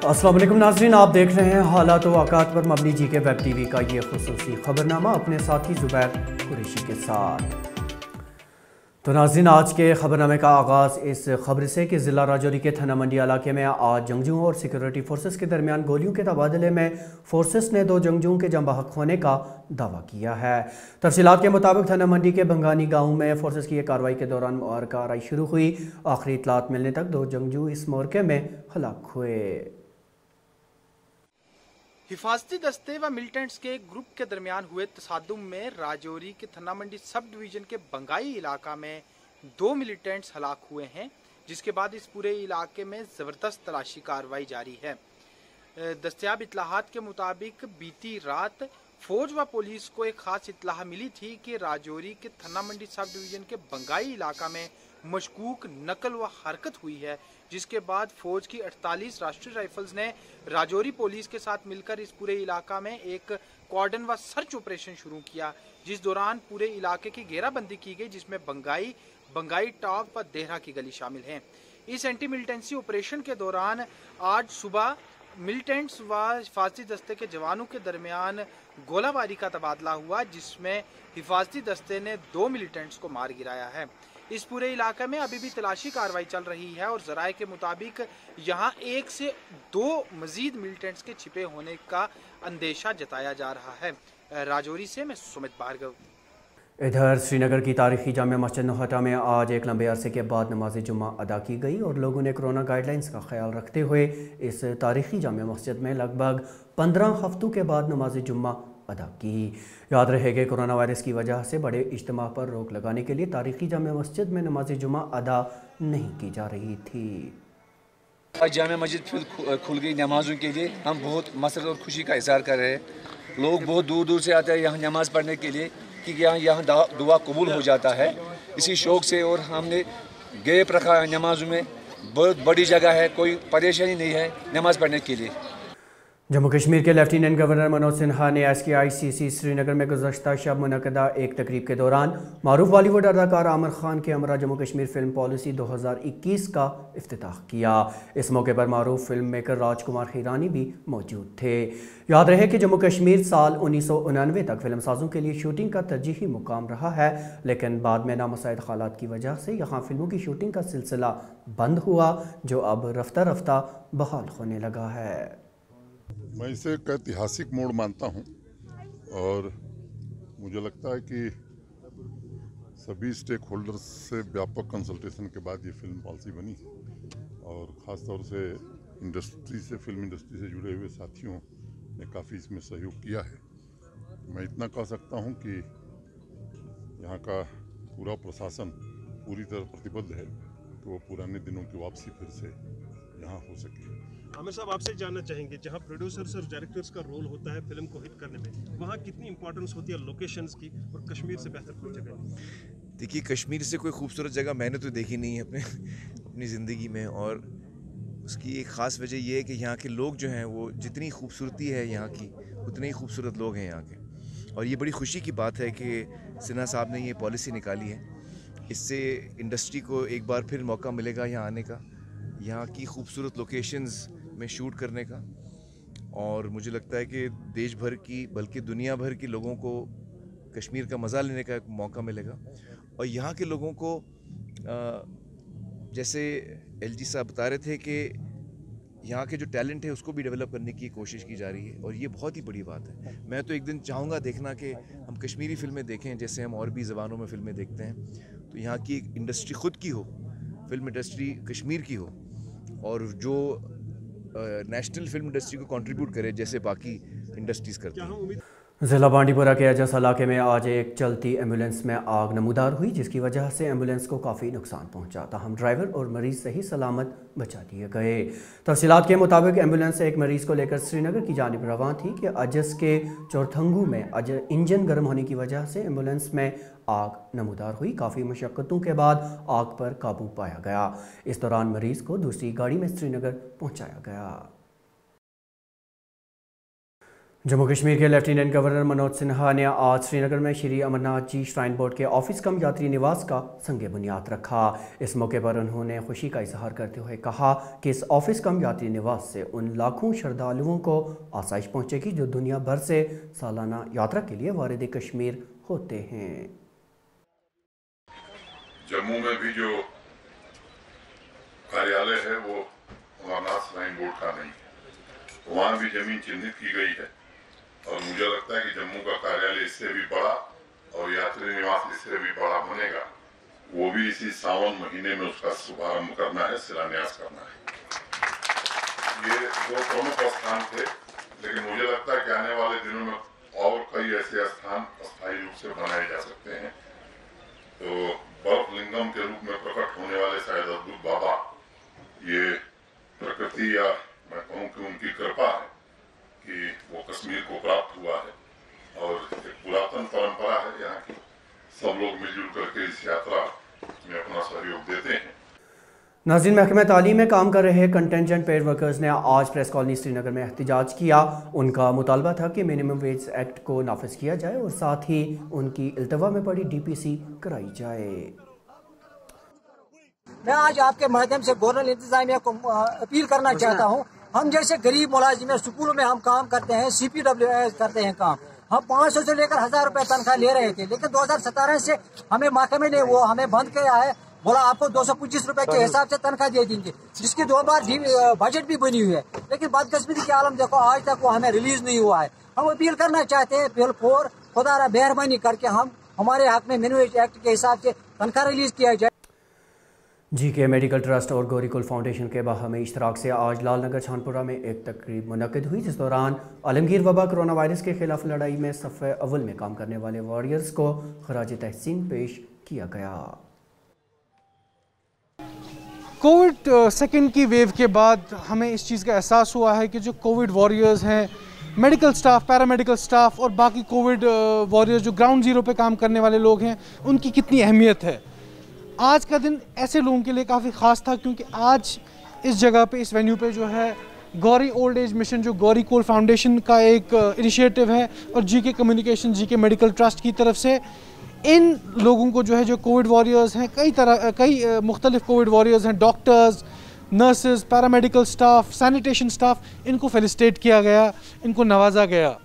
अस्सलाम वालेकुम नाज़रीन, आप देख रहे हैं हालात व वाक़ात पर मबनी जी के वेब टीवी का ये खुसूसी खबरनामा अपने साथी ज़ुबैर कुरैशी के साथ। तो नाज़रीन, आज के खबरनामे का आगाज़ इस खबर से कि ज़िला राजौरी के थाना मंडी इलाके में आज जंगजुओं और सिक्योरिटी फोर्सेस के दरमियान गोलियों के तबादले में फोर्सेस ने 2 जंगजुओं के जम बहक होने का दावा किया है। तफसीलात के मुताबिक थाना मंडी के बंगानी गाँव में फोर्सेस की एक कार्रवाई के दौरान कार्रवाई शुरू हुई। आखिरी इतलात मिलने तक 2 जंगजू इस मोर्चे में हलाक हुए। हिफाजती दस्ते व मिलिटेंट्स के एक ग्रुप के दरमियान हुए तसादुम में राजौरी के थाना मंडी सब डिवीजन के बंगाई इलाका में 2 मिलिटेंट्स हलाक हुए हैं, जिसके बाद इस पूरे इलाके में ज़बरदस्त तलाशी कार्रवाई जारी है। दस्तयाब इत्तलाहात के मुताबिक बीती रात फौज व पुलिस को एक खास इत्तलाह मिली थी कि राजौरी के थाना मंडी सब डिवीजन के बंगाई इलाका में मशकूक नकल व हरकत हुई है, जिसके बाद फौज की 48 राष्ट्रीय राइफल्स ने राजौरी पुलिस के साथ मिलकर इस पूरे इलाका में एक कॉर्डन व सर्च ऑपरेशन शुरू किया, जिस दौरान पूरे इलाके की घेराबंदी की गई, जिसमें बंगाई टॉप व देहरा की गली शामिल हैं। इस एंटी मिलिटेंसी ऑपरेशन के दौरान आज सुबह मिलिटेंट्स व हिफाजती दस्ते के जवानों के दरमियान गोलाबारी का तबादला हुआ, जिसमें हिफाजती दस्ते ने 2 मिलिटेंट्स को मार गिराया है। इस पूरे इलाके में अभी भी तलाशी कार्रवाई चल रही है और जराये के मुताबिक यहाँ 1 से 2 मजीद मिलिटेंट्स के छिपे होने का अंदेशा जताया जा रहा है। राजौरी से मैं सुमित भार्गव। इधर श्रीनगर की तारीखी जामिया मस्जिद नौहटा में आज एक लंबे अरसे के बाद नमाज जुम्मा अदा की गई और लोगों ने कोरोना गाइडलाइंस का ख्याल रखते हुए इस तारीखी जामिया मस्जिद में लगभग 15 हफ्तों के बाद नमाज जुम्मा अदा की। याद रहे कि कोरोना वायरस की वजह से बड़े इज्तिमा पर रोक लगाने के लिए तारीखी जामिया मस्जिद में नमाज जुम्मा अदा नहीं की जा रही थी। आज जामिया मस्जिद खुल गई नमाजों के लिए। हम बहुत मसरत और खुशी का इजहार कर रहे हैं। लोग बहुत दूर दूर से आते हैं यहाँ नमाज पढ़ने के लिए, क्योंकि यहाँ दुआ कबूल हो जाता है। इसी शौक़ से और हमने गैप रखा है नमाजों में। बहुत बड़ी जगह है, कोई परेशानी नहीं है नमाज पढ़ने के लिए। जम्मू कश्मीर के लेफ्टिनेंट गवर्नर मनोज सिन्हा ने SKICC श्रीनगर में गुज़श्ता शब मुनक़दा एक तकरीब के दौरान मारूफ बॉलीवुड अदाकार आमिर खान के हमरा जम्मू कश्मीर फिल्म पॉलिसी 2021 का इफ्तिताह किया। इस मौके पर मारूफ फिल्म मेकर राजकुमार हिरानी भी मौजूद थे। याद रहे कि जम्मू कश्मीर साल 1999 तक फिल्म साजों के लिए शूटिंग का तरजीही मुकाम रहा है, लेकिन बाद में नामुसाइद हालात की वजह से यहाँ फिल्मों की शूटिंग का सिलसिला बंद हुआ, जो अब रफ्ता रफ्ता बहाल होने लगा है। मैं इसे एक ऐतिहासिक मोड़ मानता हूं और मुझे लगता है कि सभी स्टेक होल्डर्स से व्यापक कंसल्टेशन के बाद ये फिल्म पॉलिसी बनी और ख़ास तौर से फिल्म इंडस्ट्री से जुड़े हुए साथियों ने काफ़ी इसमें सहयोग किया है। मैं इतना कह सकता हूं कि यहाँ का पूरा प्रशासन पूरी तरह प्रतिबद्ध है कि वो पुराने दिनों की वापसी फिर से यहाँ हो सके। आमिर साहब, आपसे जानना चाहेंगे, जहाँ प्रोड्यूसर्स और डायरेक्टर्स का रोल होता है फिल्म को हिट करने में, वहाँ कितनी इंपॉर्टेंस होती है लोकेशंस की, और कश्मीर से बेहतर कोई जगह नहीं? देखिए, कश्मीर से कोई खूबसूरत जगह मैंने तो देखी नहीं है अपनी ज़िंदगी में, और उसकी एक ख़ास वजह यह है कि यहाँ के लोग जो हैं वो जितनी खूबसूरती है यहाँ की, उतने ही खूबसूरत लोग हैं यहाँ के। और ये बड़ी खुशी की बात है कि सिन्हा साहब ने ये पॉलिसी निकाली है। इससे इंडस्ट्री को एक बार फिर मौका मिलेगा यहाँ आने का, यहाँ की खूबसूरत लोकेशंस में शूट करने का, और मुझे लगता है कि देश भर की बल्कि दुनिया भर के लोगों को कश्मीर का मज़ा लेने का एक मौका मिलेगा। और यहाँ के लोगों को जैसे LG साहब बता रहे थे कि यहाँ के जो टैलेंट है उसको भी डेवलप करने की कोशिश की जा रही है, और ये बहुत ही बड़ी बात है। मैं तो एक दिन चाहूँगा देखना कि हम कश्मीरी फ़िल्में देखें जैसे हम और भी ज़बानों में फ़िल्में देखते हैं, तो यहाँ की एक इंडस्ट्री ख़ुद की हो, फिल्म इंडस्ट्री कश्मीर की हो, और जो नेशनल फिल्म इंडस्ट्री को कंट्रीब्यूट करे जैसे बाकी इंडस्ट्रीज़ करती हैं। ज़िला बांडीपुरा के अजस इलाके में आज एक चलती एम्बुलेंस में आग नमूदार हुई, जिसकी वजह से एम्बुलेंस को काफ़ी नुकसान पहुंचा। ताहम ड्राइवर और मरीज़ सही सलामत बचा दिए गए। तफसीलात के मुताबिक एम्बुलेंस एक मरीज़ को लेकर श्रीनगर की जानिब रवान थी कि अजस के चौरथंगू में इंजन गर्म होने की वजह से एम्बुलेंस में आग नमूदार हुई। काफ़ी मशक्क़तों के बाद आग पर काबू पाया गया। इस दौरान मरीज़ को दूसरी गाड़ी में श्रीनगर पहुँचाया गया। जम्मू कश्मीर के लेफ्टिनेंट गवर्नर मनोज सिन्हा ने आज श्रीनगर में श्री अमरनाथ जी श्राइन बोर्ड के ऑफिस कम यात्री निवास का संग बुनियाद रखा। इस मौके पर उन्होंने खुशी का इजहार करते हुए कहा कि इस ऑफिस कम यात्री निवास से उन लाखों श्रद्धालुओं को आसाइश पहुंचेगी जो दुनिया भर से सालाना यात्रा के लिए वारिद कश्मीर होते हैं। जम्मू में भी जो कार्यालय है वो अमरनाथ श्राइन बोर्ड का नहीं है, वहाँ भी जमीन चिन्हित की गई है और मुझे लगता है कि जम्मू का कार्यालय इससे भी बड़ा और यात्री निवास इससे भी बड़ा बनेगा। वो भी इसी सावन महीने में उसका शुभारंभ करना है, शिलान्यास करना है। ये दो प्रमुख स्थान थे, लेकिन मुझे लगता है कि आने वाले दिनों में और कई ऐसे स्थान अस्थायी रूप से बनाए जा सकते हैं। तो बर्फ लिंगम के रूप में प्रकट होने वाले शायद अद्भुत बाबा, ये प्रकृति या मैं कहूँ कि उनकी कृपा है कि वो कश्मीर को प्राप्त हुआ है और एक पुरातन परंपरा है यहाँ की। सब लोग मिलजुल करके इस यात्रा में अपना सहयोग देते हैं। नाज़रीन, महकमा तालीम में काम कर रहे कंटेंजेंट पेड वर्कर्स ने आज प्रेस कॉलोनी श्रीनगर में एहतजाज किया। उनका मुतालबा था कि मिनिमम वेज एक्ट को नाफिज किया जाए और साथ ही उनकी इल्तवा में पड़ी DPC कराई जाए। मैं आज आपके माध्यम से गवर्नर इंतजामिया को अपील करना चाहता हूं। हम जैसे गरीब मुलाजिम स्कूलों में हम काम करते हैं, CPWS करते हैं काम, हम 500 से लेकर 1000 रुपए तनख्वाह ले रहे थे, लेकिन 2017 से हमें महकमे ने वो हमें बंद किया है। बोला आपको 225 रुपए के हिसाब से तनख्वाह दे देंगे, जिसकी 2 बार बजट भी बनी हुई है, लेकिन बदकिस्मती के आलम देखो आज तक वो हमें रिलीज नहीं हुआ है। हम अपील करना चाहते हैं बिल्कुल खुदा मेहरबानी करके हम हमारे हक में मिनिमम वेज एक्ट के हिसाब से तनख्वाह रिलीज किया जाए। GK मेडिकल ट्रस्ट और गौरीकुल फाउंडेशन के बाहमी इश्तराक से आज लाल नगर छानपुरा में एक तकरीब मुनक्किद हुई, जिस दौरान आलमगीर वबा कोरोना वायरस के खिलाफ लड़ाई में सफ़े अव्वल में काम करने वाले वॉरियर्स को खराज तहसीन पेश किया गया। कोविड सेकेंड की वेव के बाद हमें इस चीज़ का एहसास हुआ है कि जो कोविड वॉरियर्स हैं, मेडिकल स्टाफ, पैरामेडिकल स्टाफ और बाकी कोविड वॉरियर्स जो ग्राउंड ज़ीरो पे काम करने वाले लोग हैं, उनकी कितनी अहमियत है। आज का दिन ऐसे लोगों के लिए काफ़ी ख़ास था क्योंकि आज इस जगह पे, इस वेन्यू पे जो है गौरी ओल्ड एज मिशन, जो गौरी कोल फाउंडेशन का एक इनिशिएटिव है और GK communication, GK medical trust की तरफ से इन लोगों को जो है, जो कोविड वॉरियर्स हैं, कई मुख्तलिफ कोविड वॉरियर्स हैं, doctors, nurses, paramedical staff, sanitation staff, इनको फेलिसिटेट किया गया, इनको नवाजा गया।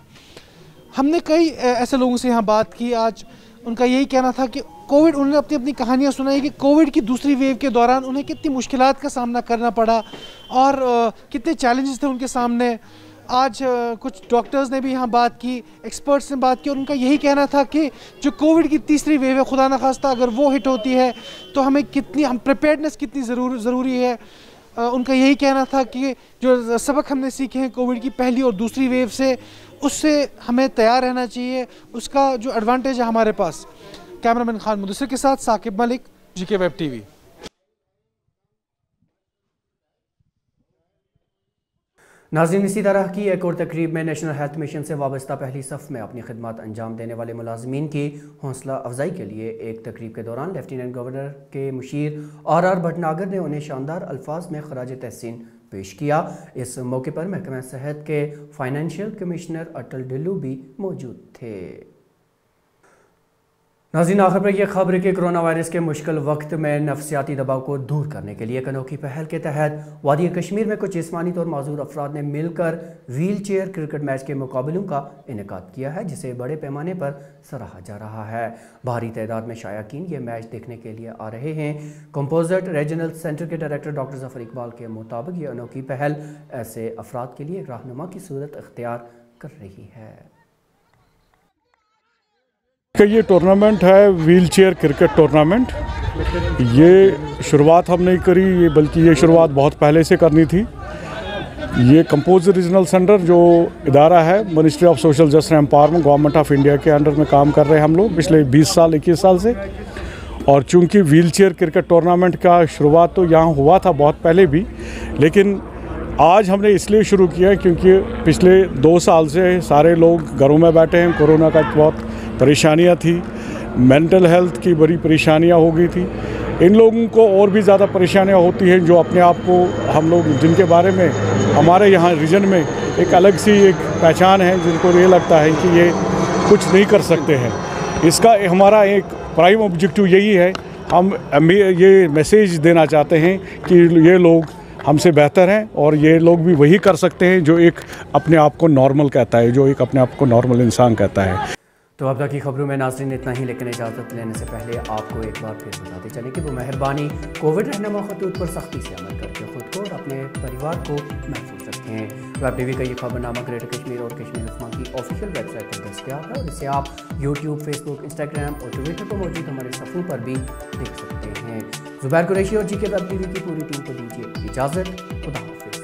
हमने कई ऐसे लोगों से यहाँ बात की। आज उनका यही कहना था कि कोविड, उन्होंने अपनी कहानियाँ सुनाई कि कोविड की दूसरी वेव के दौरान उन्हें कितनी मुश्किलात का सामना करना पड़ा और कितने चैलेंजेस थे उनके सामने। आज कुछ डॉक्टर्स ने भी यहाँ बात की, एक्सपर्ट्स ने बात की और उनका यही कहना था कि जो कोविड की तीसरी वेव है, खुदा न खास्ता अगर वो हिट होती है तो हम प्रिपेयर्डनेस कितनी ज़रूरी है। उनका यही कहना था कि जो सबक हमने सीखे हैं कोविड की पहली और दूसरी वेव से, उससे हमें तैयार रहना चाहिए, उसका जो एडवांटेज है हमारे पास। कैमरामैन खान मुदस्सिर के साथ Saqib Malik, GK web TV। नाज़रीन, इसी तरह की एक और तकरीब में नेशनल हेल्थ मिशन से वाबस्ता पहली सफ़ में अपनी खिदमत अंजाम देने वाले मुलाजमीन की हौसला अफजाई के लिए एक तकरीब के दौरान लेफ्टिनेंट गवर्नर के मुशीर RR भटनागर ने उन्हें शानदार अल्फाज में खराज तहसीन पेश किया। इस मौके पर महकमा सेहत के फाइनेंशियल कमिश्नर अटल ढिल्लू भी मौजूद थे। नाज़रीन, आखिर पर यह खबर कि कोरोना वायरस के मुश्किल वक्त में नफसियाती दबाव को दूर करने के लिए एक अनोखी पहल के तहत वादी कश्मीर में कुछ जिस्मानी तौर माजूर अफराद ने मिलकर व्हील चेयर क्रिकेट मैच के मुकाबलों का इनेकाद किया है, जिसे बड़े पैमाने पर सराहा जा रहा है। भारी तादाद में शायकीन ये मैच देखने के लिए आ रहे हैं। कंपोजिट रीजनल सेंटर के डायरेक्टर डॉक्टर जफर इकबाल के मुताबिक ये अनोखी पहल ऐसे अफराद के लिए रहनुमा की सूरत इख्तियार कर रही है। ये टूर्नामेंट है व्हील चेयर क्रिकेट टूर्नामेंट। ये शुरुआत हम नहीं करी, ये बल्कि ये शुरुआत बहुत पहले से करनी थी। ये कंपोजिट रीजनल सेंटर जो इदारा है ministry of social justice and empowerment government of India के अंडर में काम कर रहे हैं हम लोग पिछले 21 साल से। और चूंकि व्हील चेयर क्रिकेट टूर्नामेंट का शुरुआत तो यहाँ हुआ था बहुत पहले भी, लेकिन आज हमने इसलिए शुरू किया क्योंकि पिछले 2 साल से सारे लोग घरों में बैठे हैं। कोरोना का बहुत परेशानियां थी, मेंटल हेल्थ की बड़ी परेशानियां हो गई थी इन लोगों को और भी ज़्यादा परेशानियां होती हैं, जो अपने आप को हम लोग जिनके बारे में हमारे यहाँ रीजन में एक अलग सी एक पहचान है, जिनको ये लगता है कि ये कुछ नहीं कर सकते हैं। इसका हमारा एक प्राइम ऑब्जेक्टिव यही है, हम ये मैसेज देना चाहते हैं कि ये लोग हमसे बेहतर हैं और ये लोग भी वही कर सकते हैं जो एक अपने आप को नॉर्मल कहता है, जो एक अपने आप को नॉर्मल इंसान कहता है। तो अब तक की खबरों में नाज़रीन इतना ही, लेकिन इजाज़त लेने से पहले आपको एक बार फिर बताते चलें कि वो मेहरबानी कोविड रहनुमा खतूत पर सख्ती से अमल करके खुद को और अपने परिवार को महफूज रखें। वेब टीवी का ये खबरनामा ग्रेटर कश्मीर और कश्मीर उस्मा की ऑफिशियल वेबसाइट पर दस्तयाब है और इसे आप यूट्यूब, फेसबुक, इंस्टाग्राम और ट्विटर पर मौजूद हमारे सफ़ों पर भी देख सकते हैं। ज़ुबैर कुरैशी और जी के वेब टीवी की पूरी टीम को दीजिए इजाज़त। खुदा हाफ़िज़।